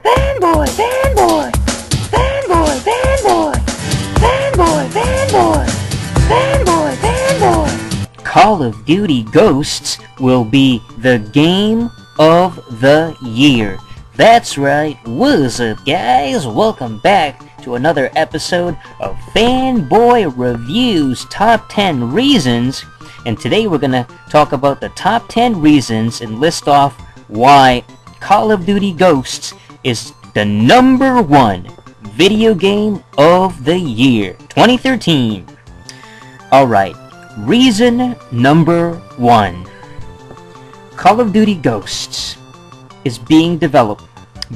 Fanboy, fanboy, fanboy, fanboy, fanboy, fanboy, fanboy, fanboy. Call of Duty Ghosts will be the game of the year. That's right. What's up, guys? Welcome back to another episode of Fanboy Reviews Top 10 Reasons. And today we're gonna talk about the top 10 reasons and list off why Call of Duty Ghosts is the #1 video game of the year 2013. Alright, reason number 1. Call of Duty Ghosts is being developed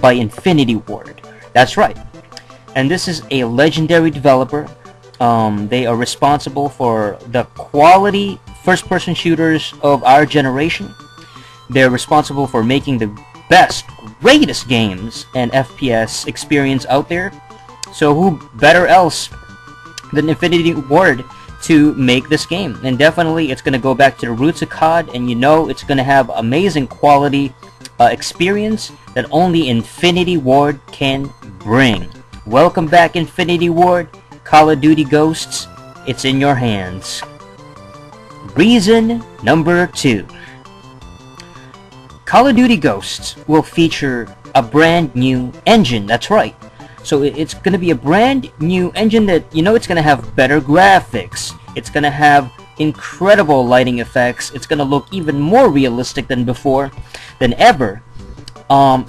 by Infinity Ward. That's right. And this is a legendary developer. They are responsible for the quality first-person shooters of our generation. They're responsible for making the best, greatest games and FPS experience out there. So who better else than Infinity Ward to make this game? And definitely it's going to go back to the roots of COD, and you know it's going to have amazing quality experience that only Infinity Ward can bring. Welcome back, Infinity Ward. Call of Duty Ghosts, it's in your hands. Reason number 2. Call of Duty Ghosts will feature a brand new engine. That's right. So it's going to be a brand new engine that, you know, it's going to have better graphics. It's going to have incredible lighting effects. It's going to look even more realistic than before, than ever.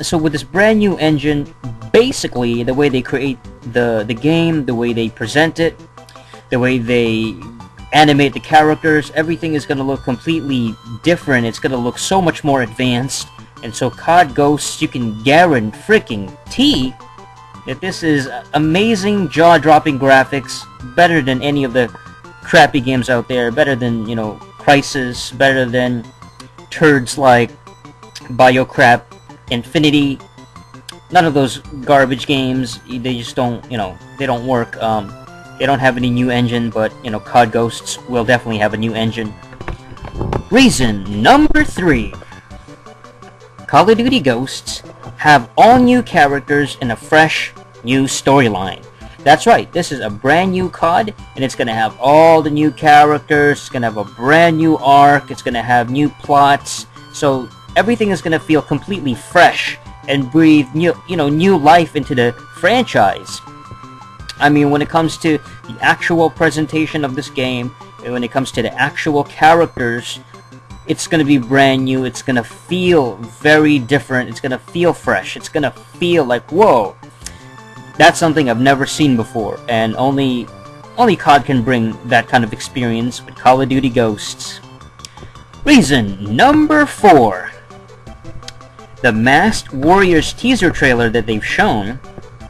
So with this brand new engine, basically the way they create the game, the way they present it, the way they animate the characters, everything is going to look completely different. It's going to look so much more advanced. And so COD Ghosts, you can guarantee that this is amazing, jaw-dropping graphics, better than any of the crappy games out there, better than, you know, Crysis, better than turds like BioCrap, Infinity. None of those garbage games, they just don't, you know, they don't work. They don't have any new engine, but, you know, COD Ghosts will definitely have a new engine. Reason number 3. Call of Duty Ghosts have all new characters and a fresh new storyline. That's right, this is a brand new COD, and it's gonna have all the new characters, it's gonna have a brand new arc, it's gonna have new plots, so everything is gonna feel completely fresh and breathe new life into the franchise. I mean, when it comes to the actual presentation of this game, and when it comes to the actual characters, it's going to be brand new. It's going to feel very different. It's going to feel fresh. It's going to feel like, whoa, that's something I've never seen before. And only COD can bring that kind of experience with Call of Duty Ghosts. Reason number 4. The Mast Warriors teaser trailer that they've shown,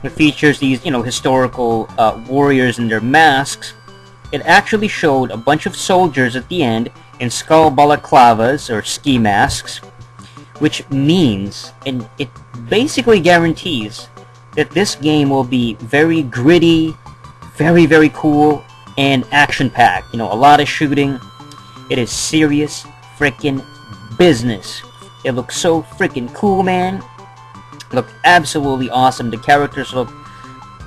it features these, you know, historical warriors in their masks. It actually showed a bunch of soldiers at the end in skull balaclavas or ski masks, which means, and it basically guarantees, that this game will be very gritty, very, very cool, and action-packed. You know, a lot of shooting. It is serious frickin' business. It looks so frickin' cool, man. Look absolutely awesome. The characters look,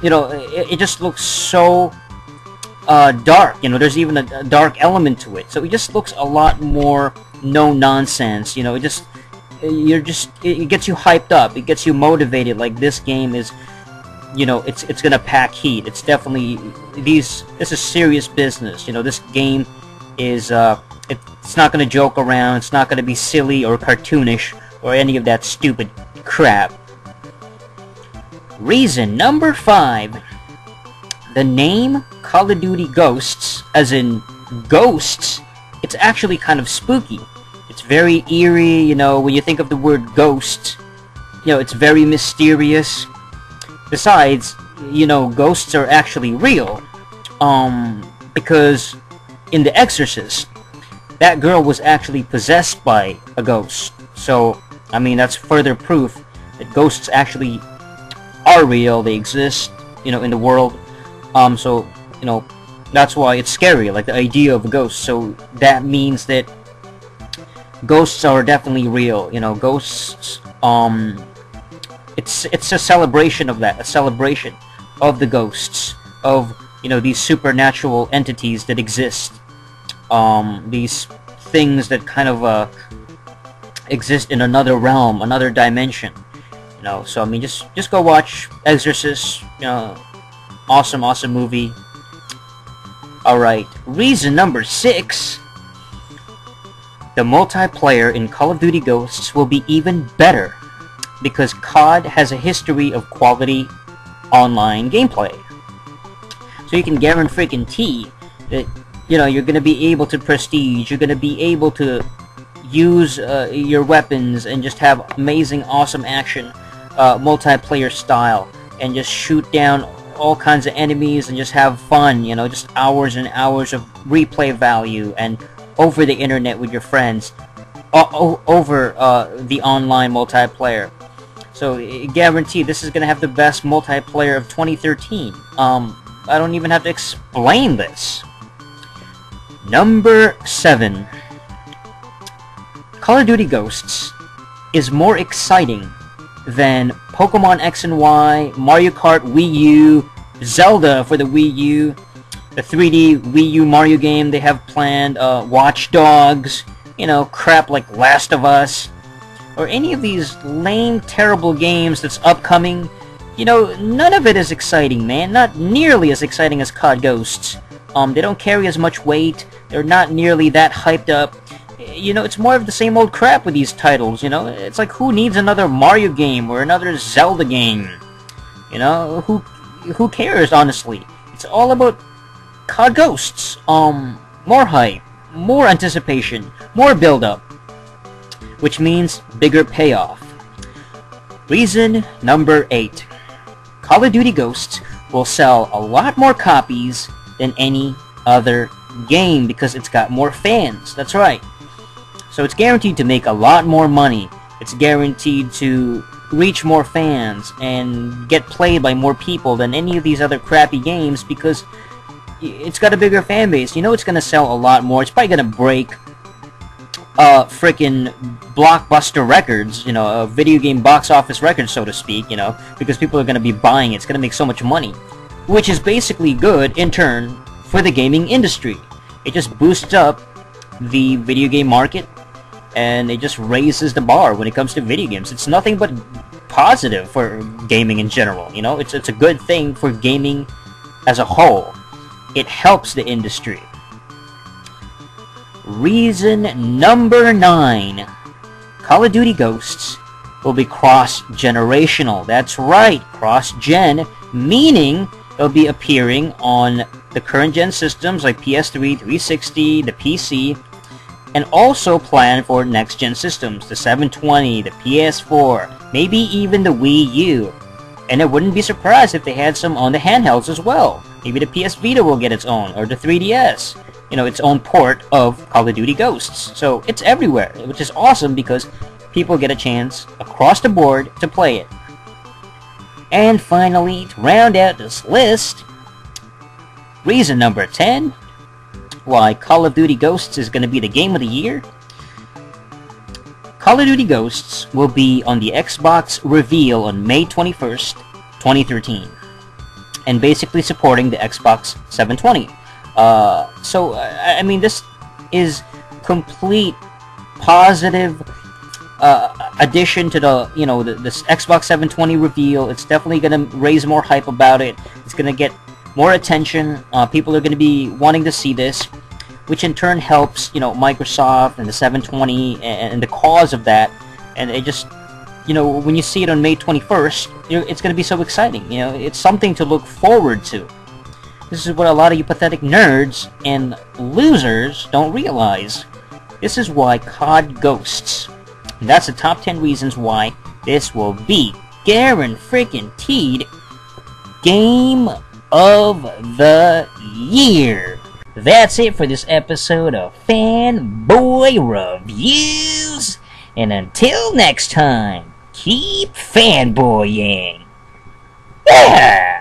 you know, it just looks so dark. You know, there's even a dark element to it. So it just looks a lot more no nonsense. You know, it gets you hyped up. It gets you motivated. Like, this game is, you know, it's gonna pack heat. It's definitely this is serious business. You know, this game is it's not gonna joke around. It's not gonna be silly or cartoonish or any of that stupid crap. Reason number 5. The name Call of Duty Ghosts, as in ghosts, it's actually kind of spooky. It's very eerie, you know, when you think of the word ghost, you know, it's very mysterious. Besides, you know, ghosts are actually real. Because in The Exorcist, that girl was actually possessed by a ghost. So, I mean, that's further proof that ghosts actually are real. They exist, you know, in the world. So, you know, that's why it's scary, like the idea of a ghost. So that means that ghosts are definitely real. You know, ghosts it's a celebration of that, a celebration of the ghosts, of, you know, these supernatural entities that exist, these things that kind of exist in another realm, another dimension, you know. So I mean, just go watch Exorcist, you know, awesome movie. Alright, reason number 6, the multiplayer in Call of Duty Ghosts will be even better because COD has a history of quality online gameplay. So you can guarantee that, you know, you're going to be able to prestige, you're going to be able to use your weapons and just have amazing, awesome action, multiplayer style, and just shoot down all kinds of enemies and just have fun, you know, just hours and hours of replay value and over the internet with your friends, over the online multiplayer. So guaranteed this is going to have the best multiplayer of 2013. I don't even have to explain this. Number 7. Call of Duty Ghosts is more exciting than Pokemon X and Y, Mario Kart Wii U, Zelda for the Wii U, the 3D Wii U Mario game they have planned, Watch Dogs, you know, crap like Last of Us, or any of these lame, terrible games that's upcoming. You know, none of it is exciting, man. Not nearly as exciting as COD Ghosts. They don't carry as much weight. They're not nearly that hyped up. You know, it's more of the same old crap with these titles, you know? It's like, who needs another Mario game or another Zelda game? You know, who cares, honestly? It's all about COD Ghosts. More hype, more anticipation, more build-up, which means bigger payoff. Reason number 8. Call of Duty Ghosts will sell a lot more copies than any other game because it's got more fans. That's right. So it's guaranteed to make a lot more money. It's guaranteed to reach more fans and get played by more people than any of these other crappy games because it's got a bigger fan base. You know it's going to sell a lot more. It's probably going to break frickin' blockbuster records, you know, video game box office records, so to speak, you know, because people are going to be buying it. It's going to make so much money, which is basically good in turn for the gaming industry. It just boosts up the video game market, and it just raises the bar when it comes to video games. It's nothing but positive for gaming in general, you know? It's a good thing for gaming as a whole. It helps the industry. Reason number 9. Call of Duty Ghosts will be cross-generational. That's right, cross-gen, meaning they'll be appearing on the current-gen systems like PS3, 360, the PC, and also planned for next-gen systems, the 720, the PS4, maybe even the Wii U. And I wouldn't be surprised if they had some on the handhelds as well. Maybe the PS Vita will get its own, or the 3DS. You know, its own port of Call of Duty Ghosts. So it's everywhere, which is awesome because people get a chance across the board to play it. And finally, to round out this list, reason number 10, why Call of Duty Ghosts is going to be the game of the year. Call of Duty Ghosts will be on the Xbox reveal on May 21st, 2013, and basically supporting the Xbox 720. I mean, this is complete positive addition to the, you know, this Xbox 720 reveal. It's definitely going to raise more hype about it. It's going to get more attention. People are going to be wanting to see this, which in turn helps, you know, Microsoft and the 720 and the cause of that. And it just, you know, when you see it on May 21st, it's going to be so exciting. You know, it's something to look forward to. This is what a lot of you pathetic nerds and losers don't realize. This is why COD Ghosts. And that's the top 10 reasons why this will be guaranteed Game of the Year. That's it for this episode of Fanboy Reviews. And until next time, keep fanboying. Yeah!